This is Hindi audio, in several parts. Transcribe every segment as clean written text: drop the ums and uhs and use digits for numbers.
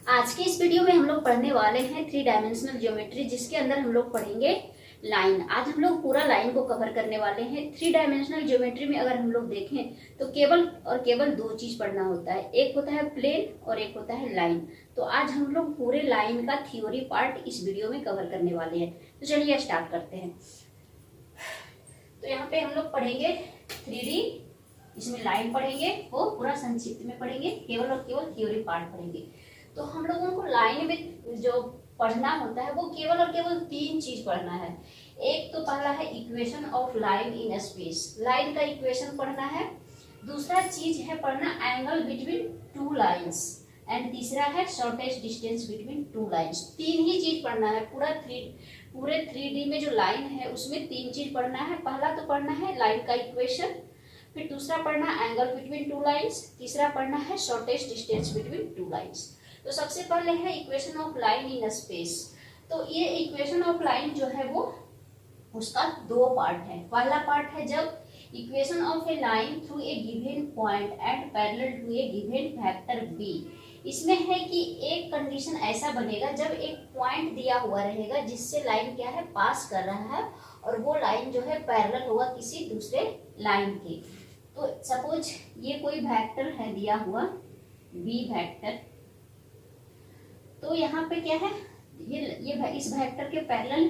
आज के इस वीडियो में हम लोग पढ़ने वाले हैं 3 डायमेंशनल ज्योमेट्री, जिसके अंदर हम लोग पढ़ेंगे लाइन। आज हम लोग पूरा लाइन को कवर करने वाले हैं। 3 डायमेंशनल ज्योमेट्री में अगर हम लोग देखें तो केवल और केवल दो चीज पढ़ना होता है, एक होता है प्लेन और एक होता है लाइन। तो आज हम लोग पूरे लाइन का थ्योरी पार्ट इस वीडियो में कवर करने वाले हैं। तो चलिए स्टार्ट करते हैं। तो यहाँ पे हम लोग पढ़ेंगे 3D, इसमें लाइन पढ़ेंगे, वो पूरा संक्षिप्त में पढ़ेंगे, केवल और केवल थ्योरी पार्ट पढ़ेंगे। तो हम लोगों को लाइन में जो पढ़ना होता है वो केवल और केवल तीन चीज पढ़ना है। एक तो पहला है equation of line in space, line का इक्वेशन पढ़ना है। दूसरा चीज है पढ़ना angle between two lines, and तीसरा है shortest distance between two lines. तीन ही चीज पढ़ना है। पूरे 3D में जो लाइन है उसमें तीन चीज पढ़ना है। पहला तो पढ़ना है लाइन का इक्वेशन, फिर दूसरा पढ़ना है एंगल बिटवीन टू लाइंस, तीसरा पढ़ना है shortest distance between two lines. तो सबसे पहले है equation of line in space. तो ये इक्वेशन ऑफ लाइन जो है वो उसका दो पार्ट है। पहला पार्ट है जब equation of a line through a given point and parallel to a given vector B. इसमें है कि एक कंडीशन ऐसा बनेगा जब एक पॉइंट दिया हुआ रहेगा जिससे लाइन क्या है पास कर रहा है, और वो लाइन जो है पैरेलल होगा किसी दूसरे लाइन के। तो सपोज ये कोई वेक्टर है दिया हुआ बी वेक्टर, तो यहाँ पे क्या है ये इस वेक्टर के पैरेलल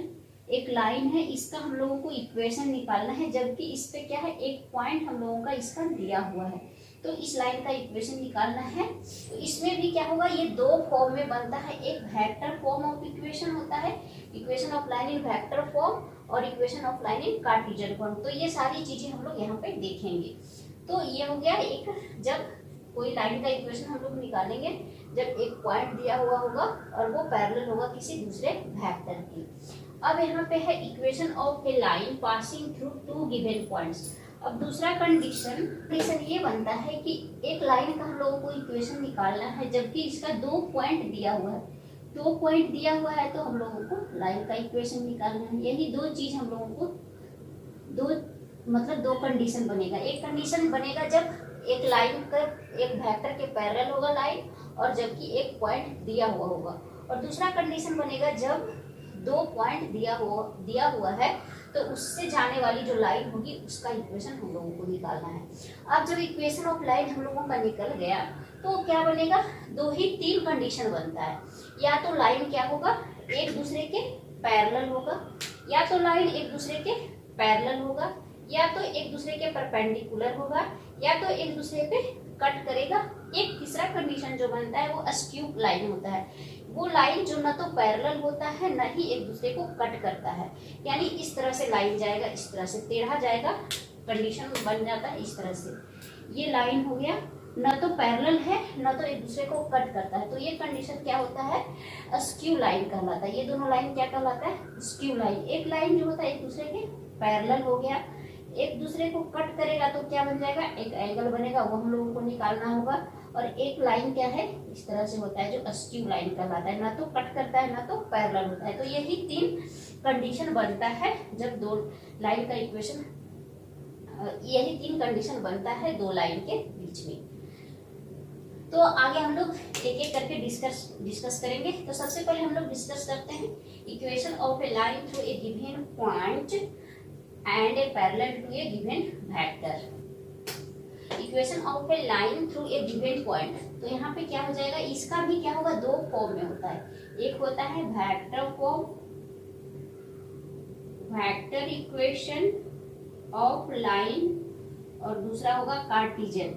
एक लाइन है, इसका हम लोगों को इक्वेशन निकालना है, जबकि इस पे क्या है एक पॉइंट हम लोगों का इसका दिया हुआ है। तो इस लाइन का इक्वेशन निकालना है। तो इसमें भी क्या होगा, ये दो फॉर्म में बनता है। एक वेक्टर फॉर्म ऑफ इक्वेशन होता है, equation of line in vector form, और equation of line in Cartesian form. तो ये सारी चीजें हम लोग यहाँ पे देखेंगे। तो ये हो गया एक, जब कोई लाइन का इक्वेशन हम लोग निकालेंगे जब एक पॉइंट दिया हुआ होगा और वो पैरेलल होगा किसी दूसरे वेक्टर की। अब यहाँ पे है equation of a line passing through two given points. अब दूसरा कंडीशन ये बनता है कि एक लाइन का हम लोगों को इक्वेशन निकालना है जबकि इसका दो पॉइंट दिया हुआ है। दो पॉइंट दिया हुआ है तो हम लोगों को लाइन का इक्वेशन निकालना है। यही दो चीज हम लोगों को दो कंडीशन बनेगा। एक कंडीशन बनेगा जब एक लाइन का एक वेक्टर के पैरेलल होगा लाइन, और जबकि एक पॉइंट दिया हुआ होगा। और दूसरा कंडीशन बनेगा जब दो पॉइंट दिया हुआ है तो उससे जाने वाली जो लाइन होगी उसका इक्वेशन हम लोगों को निकालना है। अब जब इक्वेशन ऑफ लाइन हम लोगों का निकल गया तो क्या बनेगा, तीन कंडीशन बनता है। या तो लाइन क्या होगा एक दूसरे के पैरेलल होगा, या तो लाइन एक दूसरे के पैरेलल होगा, या तो एक दूसरे के परपेंडिकुलर होगा, या तो एक दूसरे पे कट करेगा। एक तीसरा कंडीशन जो बनता है वो अस्क्यू लाइन होता है, वो लाइन जो न तो पैरेलल होता है न ही एक दूसरे को कट करता है। यानी इस तरह से लाइन जाएगा, इस तरह से टेढ़ा जाएगा, कंडीशन बन जाता है इस तरह से। ये लाइन हो गया, न तो पैरेलल है न तो एक दूसरे को कट करता है, तो ये कंडीशन क्या होता है, अस्क्यू लाइन कहलाता है। ये दोनों लाइन क्या कहलाता है, अस्क्यू लाइन। एक लाइन जो होता है एक दूसरे के पैरेलल हो गया, एक दूसरे को कट करेगा तो क्या बन जाएगा, एक एंगल बनेगा, वो हम लोगों को निकालना होगा। और एक लाइन क्या है इस तरह से होता है जो अस्क्यू लाइन कहलाता है, ना तो कट करता है ना तो पैरेलल होता है। तो यही तीन कंडीशन बनता है जब दो लाइन का इक्वेशन, यही तीन कंडीशन बनता है दो लाइन के बीच में। तो आगे हम लोग एक एक करके डिस्कस करेंगे। तो सबसे पहले हम लोग डिस्कस करते हैं equation of a line through a given point and a parallel to a given vector. Equation of a line through a given point. तो यहाँ पे क्या हो जाएगा, इसका भी क्या होगा दो फॉर्म में होता है। एक होता है vector form, vector equation of line, और दूसरा होगा कार्टेशियन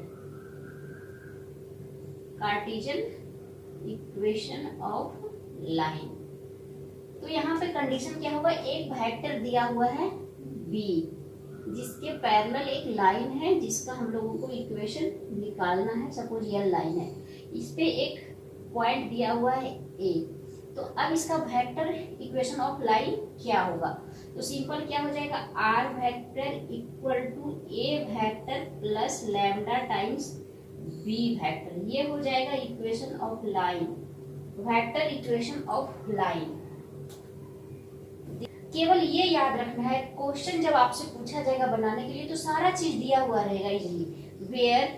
इक्वेशन ऑफ लाइन। तो यहाँ पे कंडीशन क्या होगा, एक वेक्टर दिया हुआ है बी जिसके पैरेलल एक लाइन है जिसका हम लोगों को इक्वेशन निकालना है। सपोज यह लाइन है, इस पे एक पॉइंट दिया हुआ है ए। तो अब इसका वेक्टर इक्वेशन ऑफ लाइन क्या होगा, तो सिंपल क्या हो जाएगा, R vector equal to A vector plus lambda times B vector. ये हो जाएगा equation of line, vector equation of line. केवल ये याद रखना है, क्वेश्चन जब आपसे पूछा जाएगा बनाने के लिए तो सारा चीज दिया हुआ रहेगा easily. Where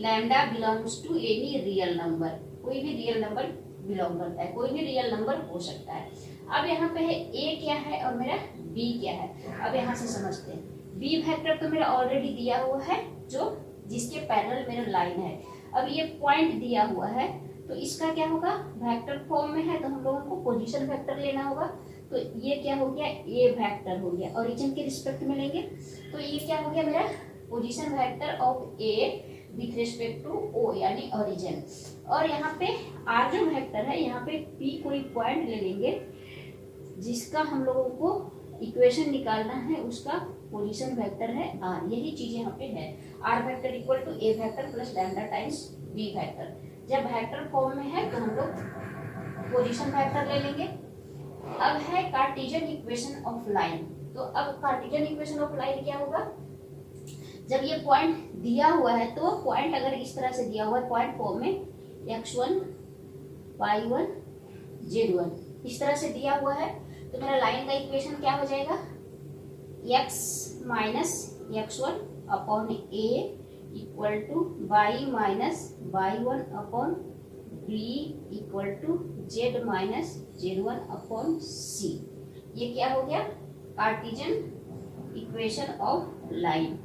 lambda belongs to any real number, कोई भी रियल नंबर बिलोंग करता है, कोई भी रियल नंबर हो सकता है। अब यहाँ पे है ए क्या है और मेरा बी क्या है। अब यहाँ से समझते हैं, बी वेक्टर तो मेरा ऑलरेडी दिया हुआ है, जो जिसके पैरेलल मेरा लाइन है। अब ये पॉइंट दिया हुआ है, तो इसका क्या होगा, वेक्टर फॉर्म में है तो हम लोगों को पोजीशन वेक्टर लेना होगा। तो ये क्या हो गया, ए वेक्टर हो गया, ओरिजिन के रिस्पेक्ट में लेंगे। तो ये क्या हो गया मेरा position vector of A with respect to O यानी ओरिजिन। और यहाँ पे आर जो वेक्टर है, यहाँ पे पी कोई पॉइंट ले लेंगे जिसका हम लोगों को इक्वेशन निकालना है, उसका पोजीशन वेक्टर है आर। यही चीज यहाँ पे है, R vector equal to A vector plus lambda times B vector. जब वेक्टर फॉर्म में है तो हम लोग पोजीशन वेक्टर ले लेंगे। अब है कार्टेशियन इक्वेशन ऑफ लाइन। तो अब कार्टेशियन इक्वेशन ऑफ लाइन क्या होगा, जब ये पॉइंट दिया हुआ है तो पॉइंट अगर इस तरह से दिया हुआ है पॉइंट फॉर्म में x1 y1 z1 इस तरह से दिया हुआ है, तो मेरा लाइन का इक्वेशन क्या हो जाएगा, x minus x1 upon a equal to y minus y1 upon b equal to z minus z1 upon c। ये क्या हो गया, कार्टेशियन इक्वेशन ऑफ लाइन।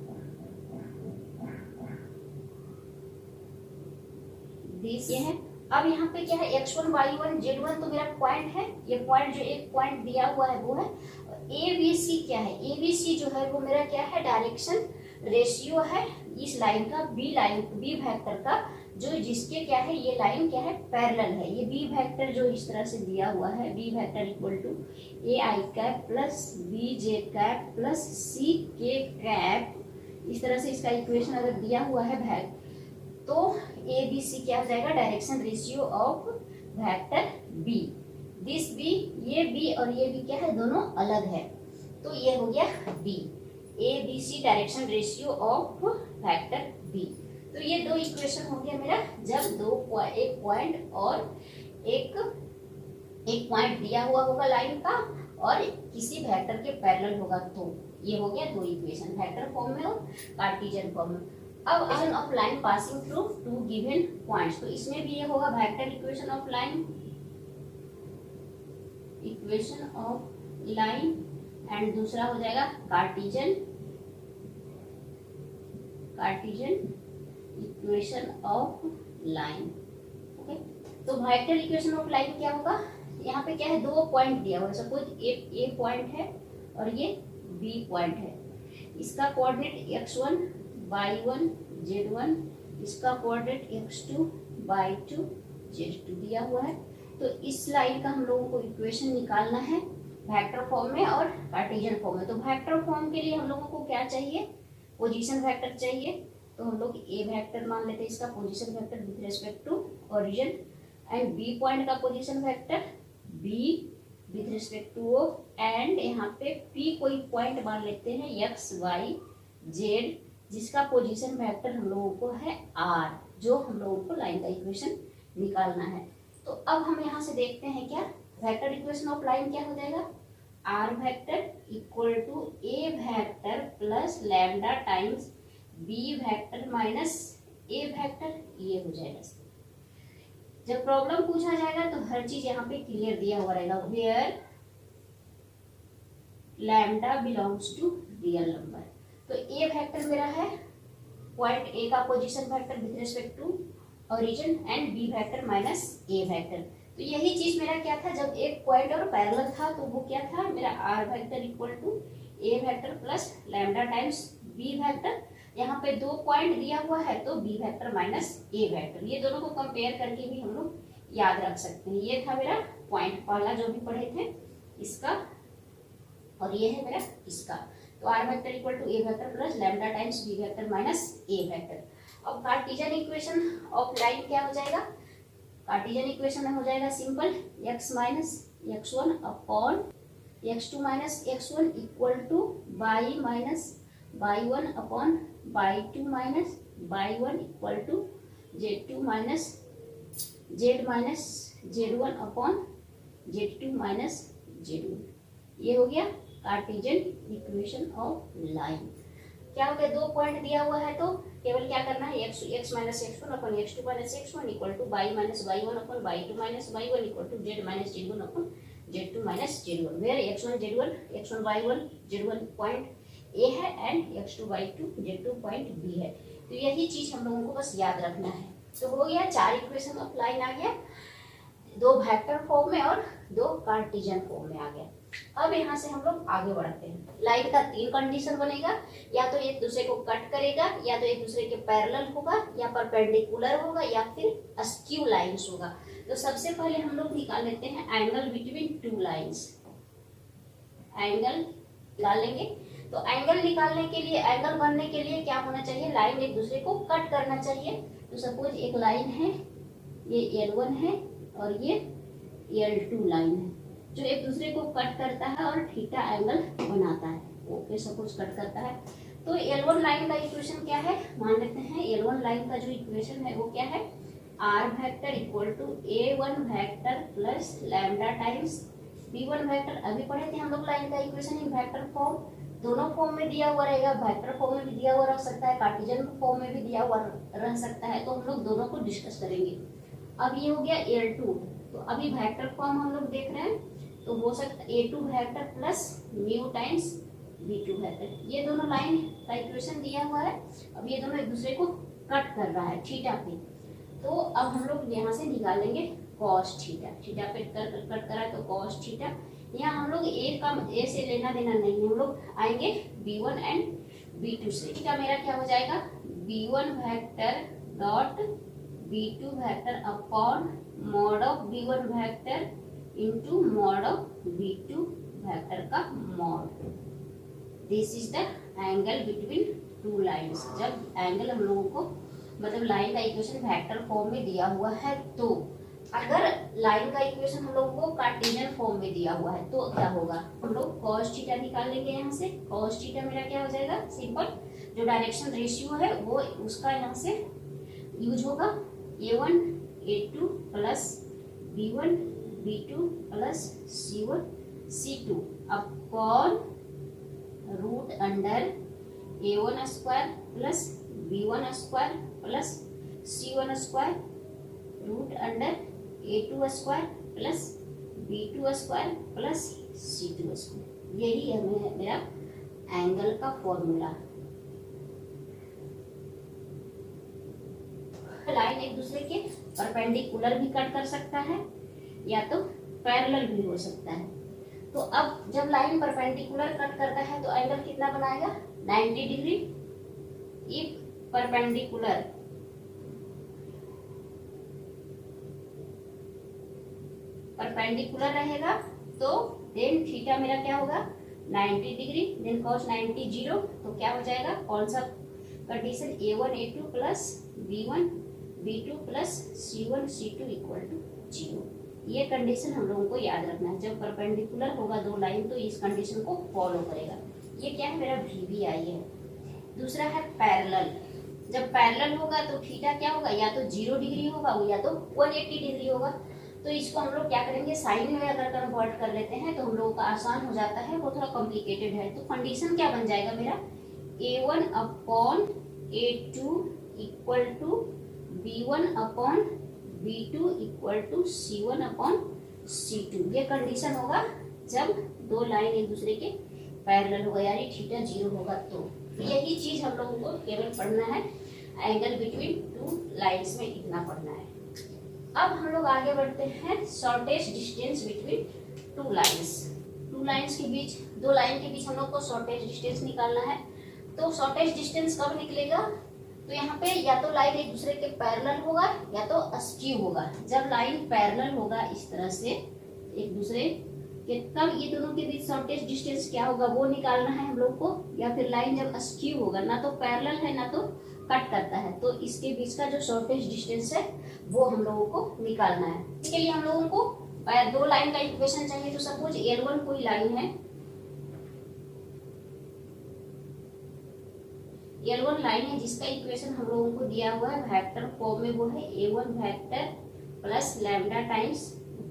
ये है। अब यहाँ पे क्या है, x1 y1 z1 तो मेरा पॉइंट है, ये पॉइंट जो एक पॉइंट दिया हुआ है वो है। ए बी सी क्या है, ए बी सी जो है वो मेरा क्या है, डायरेक्शन रेशियो है इस लाइन का, बी वेक्टर का, जो जिसके क्या है, ये लाइन क्या है, पैरेलल है। ये बी वेक्टर जो इस तरह से दिया हुआ है, B vector equal to A I cap plus B J cap plus C K cap, इस तरह से इसका इक्वेशन अगर दिया हुआ है तो ए बी सी क्या हो जाएगा, direction ratio of vector B. This B, ये बी और ये बी क्या है, दोनों अलग है, तो ये हो गया B, A B C direction ratio of vector B. तो ये दो इक्वेशन हो गया मेरा, जब एक पॉइंट और एक पॉइंट दिया हुआ होगा लाइन का और किसी वेक्टर के पैरेलल होगा, तो ये हो गया दो इक्वेशन, वेक्टर फॉर्म में और कार्टेशियन फॉर्म में। अब आर्न of line passing through two given points, तो इसमें भी ये होगा vector equation of line, equation of line, and दूसरा हो जाएगा Cartesian equation of line. Okay, तो वेक्टर इक्वेशन ऑफ लाइन क्या होगा, यहाँ पे क्या है, दो पॉइंट दिया हुआ है, सपोज ए पॉइंट है और ये बी पॉइंट है, इसका कोऑर्डिनेट x1 y1 z1, इसका कोऑर्डिनेट x2 y2 z2 दिया हुआ है। तो इस लाइन का हम लोगों को इक्वेशन निकालना है वेक्टर फॉर्म में और कार्टेशियन फॉर्म में। तो वेक्टर फॉर्म के लिए हम लोगों को क्या चाहिए, पोजीशन वेक्टर चाहिए, तो हम लोग ए वेक्टर मान लेते हैं, इसका position vector with respect to origin, and B point का position vector B with respect to O, and यहाँ पे पी कोई पॉइंट मान लेते हैं एक्स वाई जेड, जिसका पोजीशन वेक्टर हम लोगों को है आर, जो हम लोगों को लाइन का इक्वेशन निकालना है। तो अब हम यहाँ से देखते हैं क्या वेक्टर इक्वेशन ऑफ लाइन क्या हो जाएगा, R vector equal to A vector plus lambda times B vector minus A vector, ये हो जाएगा। जब प्रॉब्लम पूछा जाएगा तो हर चीज यहाँ पे क्लियर दिया हुआ रहेगा, where lambda belongs to real number. तो ए वेक्टर मेरा है पॉइंट ए का position vector with respect to origin, and B vector minus A vector. तो यही चीज मेरा क्या था, जब एक पॉइंट और पैरेलल था तो वो क्या था मेरा R vector equal to A vector plus lambda times B vector. यहाँ पे दो पॉइंट दिया हुआ है तो B vector minus A vector, ये दोनों को कंपेयर करके भी हम लोग याद रख सकते हैं। ये था मेरा पॉइंट पहला जो भी पढ़े थे इसका, और ये है मेरा इसका। तो R vector equal to A vector plus lambda times B vector minus A vector. अब कार्टेशियन इक्वेशन ऑफ लाइन क्या हो जाएगा, कार्टेशियन इक्वेशन में हो जाएगा simple, x minus x1 upon x2 minus x1 equal to y minus y1 upon y2 minus y1 equal to z2 minus z1 upon z2 minus z1। ये हो गया कार्टेशियन इक्वेशन ऑफ लाइन। क्या हो गया, दो पॉइंट दिया हुआ है तो केवल क्या करना है, x minus x1 upon x2 minus x1 equal to y minus y1 upon y2 minus y1 equal to z minus z1 upon z2 minus z1, where x1 z1 x1 y1 z1 point A है and x2 y2 z2 point B है। तो यही चीज हम लोगों को बस याद रखना है। तो हो गया, 4 इक्वेशन ऑफ लाइन आ गया, 2 वेक्टर फॉर्म में और 2 कार्टेशियन फॉर्म में आ गया। अब यहाँ से हम लोग आगे बढ़ते हैं। लाइन का 3 कंडीशन बनेगा, या तो एक दूसरे को कट करेगा, या तो एक दूसरे के पैरेलल होगा, या परपेंडिकुलर होगा, या फिर अस्क्यू लाइंस होगा। तो सबसे पहले हम लोग निकाल लेते हैं एंगल बिटवीन 2 लाइंस। एंगल निकाल लेंगे। तो एंगल निकालने के लिए, एंगल बनने के लिए क्या होना चाहिए, लाइन एक दूसरे को कट करना चाहिए। तो सपोज एक लाइन है, ये L1 है और ये L2 लाइन है, जो एक दूसरे को कट करता है और थीटा एंगल बनाता है। ओके, सपोज कट करता है। तो L1 लाइन का इक्वेशन क्या है, मान लेते हैं L1 लाइन का जो इक्वेशन है वो क्या है, R vector equal to A1 vector plus lambda times B1 vector. अभी पढ़े थे हम लोग लाइन का इक्वेशन इन वेक्टर फॉर्म, दोनों फॉर्म में दिया हुआ रहेगा, वेक्टर फॉर्म में भी दिया हुआ रह सकता है, कार्टेशियन फॉर्म में भी दिया हुआ रह सकता है। तो हम लोग दोनों को डिस्कस करेंगे। अब ये हो गया L2, तो अभी वेक्टर फॉर्म हम लोग देख रहे हैं, तो हो सकता है A2 vector plus mu times B2 vector. ये दोनों लाइन का इक्वेशन दिया हुआ है। अब ये दोनों एक दूसरे को कट कर रहा है थीटा पे। तो अब हम लोग यहाँ से निकालेंगे कॉस थीटा। थीटा पे कट करा है तो कॉस थीटा। यहाँ हम लोग ए से लेना देना नहीं है, हम लोग आएंगे B1 एंड B2 से। थीटा मेरा क्या हो जाएगा, B1 vector dot B2 vector upon mod of B1 vector into mod of B2 vector का mod. This is the angle between 2 lines. जब एंगल हम लोगों को, मतलब लाइन का इक्वेशन वेक्टर फॉर्म में दिया हुआ है, तो अगर लाइन का इक्वेशन हम लोगों को कार्टेशियन फॉर्म में दिया हुआ है तो क्या होगा, हम लोग कॉस थीटा निकाल लेंगे। यहाँ से कॉस थीटा मेरा क्या हो जाएगा, सिंपल जो डायरेक्शन रेशियो है वो उसका यहाँ से यूज होगा, A1 A2 plus B1 B2 plus C1 C2 upon root under A1 square plus B1 square plus C1 square root under A2 square plus B2 square plus C2 square. यही है मेरा एंगल का फॉर्मूला। लाइन एक दूसरे के परपेंडिकुलर भी कट कर सकता है या तो पैरेलल भी हो सकता है। तो अब जब लाइन परपेंडिकुलर कट करता है तो एंगल कितना बनाएगा, 90 डिग्री। इफ परपेंडिकुलर रहेगा तो देन थीटा मेरा क्या होगा, 90 डिग्री। देन cos 90 0, तो क्या हो जाएगा, कौन सा condition, A1 A2 plus B1 B2 plus C1 C2 equal to 0। ये कंडीशन हम लोगों को याद रखना है। जब परपेंडिकुलर होगा 2 लाइन तो इस कंडीशन को फॉलो करेगा। ये क्या है, मेरा VBI है। दूसरा है पैरेलल। जब पैरेलल होगा तो थीटा क्या होगा, या तो 0 डिग्री होगा या तो 180 डिग्री होगा। तो इसको हम लोग क्या करेंगे, साइन में अगर कन्वर्ट कर लेते हैं तो हम लोगों का आसान हो जाता है, वो थोड़ा कॉम्प्लिकेटेड है। तो कंडीशन क्या बन जाएगा मेरा, A1 upon A2 equal to B1 upon B2 equal to C1 upon C2। ये कंडीशन होगा जब 2 लाइन एक दूसरे के पैरेलल होगा, यानी थीटा 0 होगा। तो यही चीज हम लोगों को केवल पढ़ना है, एंगल बिटवीन 2 लाइंस में इतना पढ़ना है। अब हम लोग आगे बढ़ते हैं, shortest distance between 2 lines. 2 lines के बीच, 2 लाइन के बीच हम लोग को शॉर्टेस्ट डिस्टेंस निकालना है। तो शॉर्टेस्ट डिस्टेंस कब निकलेगा, तो यहाँ पे या तो लाइन एक दूसरे के पैरेलल होगा या तो अस्क्यू होगा। जब लाइन पैरेलल होगा इस तरह से एक दूसरे के, तब ये दोनों के बीच शॉर्टेस्ट डिस्टेंस क्या होगा वो निकालना है हम लोग को। या फिर लाइन जब अस्क्यू होगा, ना तो पैरेलल है ना तो कट करता है, तो इसके बीच का जो शॉर्टेस्ट डिस्टेंस है वो हम लोगों को निकालना है। इसके लिए हम लोगों को 2 लाइन का इक्वेशन चाहिए। तो सपोज L1 कोई लाइन है, L1 लाइन है जिसका इक्वेशन हम लोगों को दिया हुआ है वेक्टर फॉर्म में, वो है A1 vector plus lambda times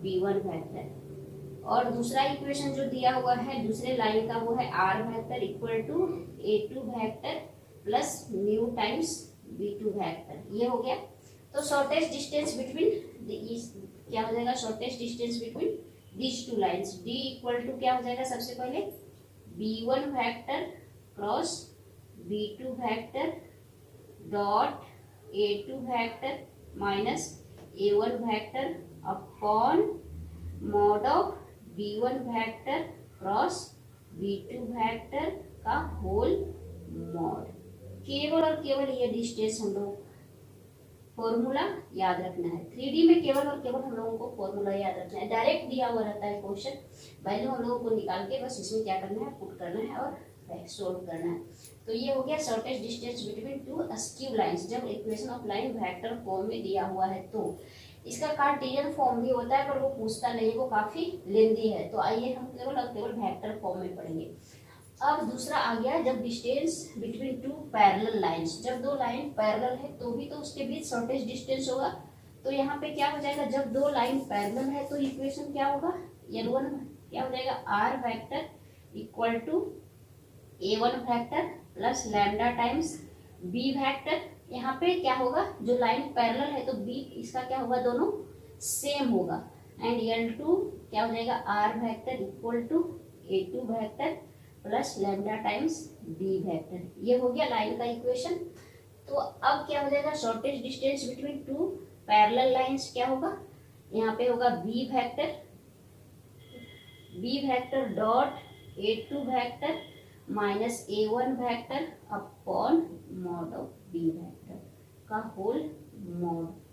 B1 vector. और दूसरा इक्वेशन जो दिया हुआ है दूसरे लाइन का वो है R vector equal to A2 vector plus mu times v2 vector, ये हो गया। तो शॉर्टेस्ट डिस्टेंस बिटवीन, क्या हो जाएगा, shortest distance between these two lines, d equal to क्या हो जाएगा, सबसे पहले v1 vector cross v2 vector dot a2 vector minus a1 vector upon mod of v1 vector cross v2 vector का होल मॉड। केवल और केवल ये डिस्टेंस हम लोग फॉर्मूला याद रखना है। 3D में केवल और केवल हम लोगों को फॉर्मूला याद रखना है। डायरेक्ट दिया हुआ रहता है क्वेश्चन, वैल्यू हम लोगों को निकाल के बस इसमें क्या करना है, पुट करना है और सोल्व करना है। तो ये हो गया shortest distance between two askew lines, जब equation of line vector form में दिया हुआ है। तो इसका कार्टेशियन फॉर्म भी होता है पर वो पूछता नहीं, वो काफी लेंदी है। तो आइए हम केवल और केवल वेक्टर फॉर्म में पढ़ेंगे। अब दूसरा आ गया, जब distance between two parallel lines, जब दो लाइन पैरेलल है तो भी तो उसके बीच शॉर्टेस्ट डिस्टेंस होगा। तो यहाँ पे क्या हो जाएगा, जब दो लाइन पैरेलल है तो इक्वेशन क्या होगा, L1 क्या हो जाएगा, R vector equal to A1 vector plus lambda times B vector. यहाँ पे क्या होगा, जो लाइन पैरेलल है तो B इसका क्या होगा, दोनों सेम होगा। एंड L2 क्या हो जाएगा, R vector equal to A2 vector plus lambda times B vector. ये हो गया लाइन का इक्वेशन। तो अब क्या हो जाएगा, shortest distance between two parallel lines क्या होगा, यहाँ पे होगा B vector dot A2 vector minus A1 vector upon mod of B vector का होल मॉड।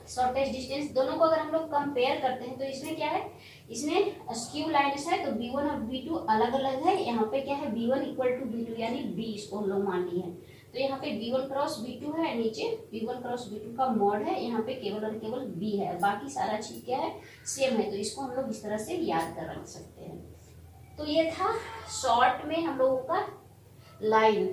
शॉर्टेस्ट डिस्टेंस दोनों को अगर हम लोग कंपेयर करते हैं तो इसमें क्या है, इसमें अस्क्यू लाइन्स है तो B1 और B2 अलग अलग है। यहाँ पे क्या है, B1 इक्वल टू B2 यानी B इसको हम लोग मान लिए हैं। तो यहाँ पे B1 क्रॉस B2 है, नीचे B1 क्रॉस B2 का मॉड है, यहाँ पे केवल और केवल B है, बाकी सारा चीज क्या है, सेम है। तो इसको हम लोग इस तरह से याद कर रख सकते हैं। तो ये था शॉर्ट में हम लोगों का लाइन।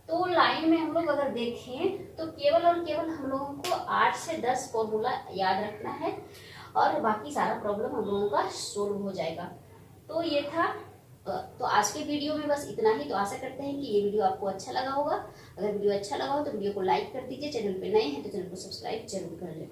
तो लाइन में हम लोग अगर देखें तो केवल और केवल हम लोगों को 8 से 10 फॉर्मूला याद रखना है और बाकी सारा प्रॉब्लम हम लोगों का सोल्व हो जाएगा। तो ये था, तो आज के वीडियो में बस इतना ही। तो आशा करते हैं कि ये वीडियो आपको अच्छा लगा होगा। अगर वीडियो अच्छा लगा हो तो वीडियो को लाइक कर दीजिए, चैनल पे नए हैं तो चैनल को सब्सक्राइब जरूर कर लें।